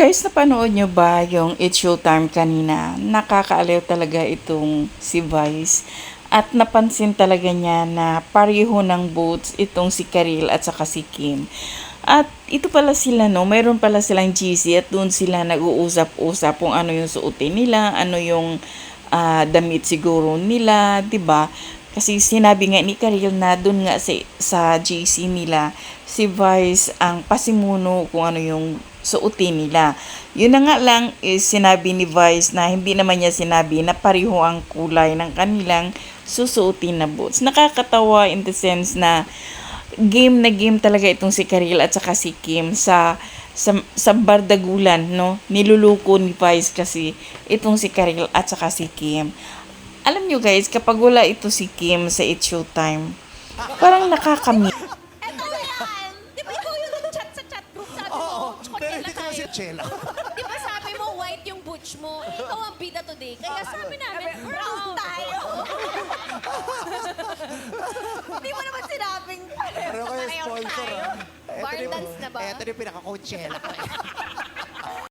Guys, napanood nyo ba yung It's Showtime kanina? Nakakaaliw talaga itong si Vice. At napansin talaga niya na pareho ng boats itong si Karil at saka si Kim. At ito pala sila, no? Mayroon pala silang GC at doon sila nag-uusap-usap kung ano yung suotin nila, ano yung damit siguro nila, 'di ba? Kasi sinabi nga ni Karil na doon nga sa GC nila, si Vice ang pasimuno kung ano yung suotin nila. Yun na nga lang is sinabi ni Vice na hindi naman niya sinabi na pareho ang kulay ng kanilang susuotin na boots. Nakakatawa in the sense na game talaga itong si Karil at saka si Kim sa bardagulan, no? Niluluko ni Vice kasi itong si Karil at saka si Kim. Alam nyo guys, kapag wala ito si Kim sa It's Showtime, parang nakakami. Eto na yan! Di ba ikaw yung nag-chat sa chat group? Sabi mo, Pero chocolate hindi ka kasi tayo. chela. Di ba sabi mo, white yung butch mo? Eh, ikaw ang bida today. Kaya sabi namin, brown tayo. Hindi mo naman sinabing Pero kayo pareho sponsor, tayo. ah. Bar dance na ba? Ito yung pinaka-coachella ko.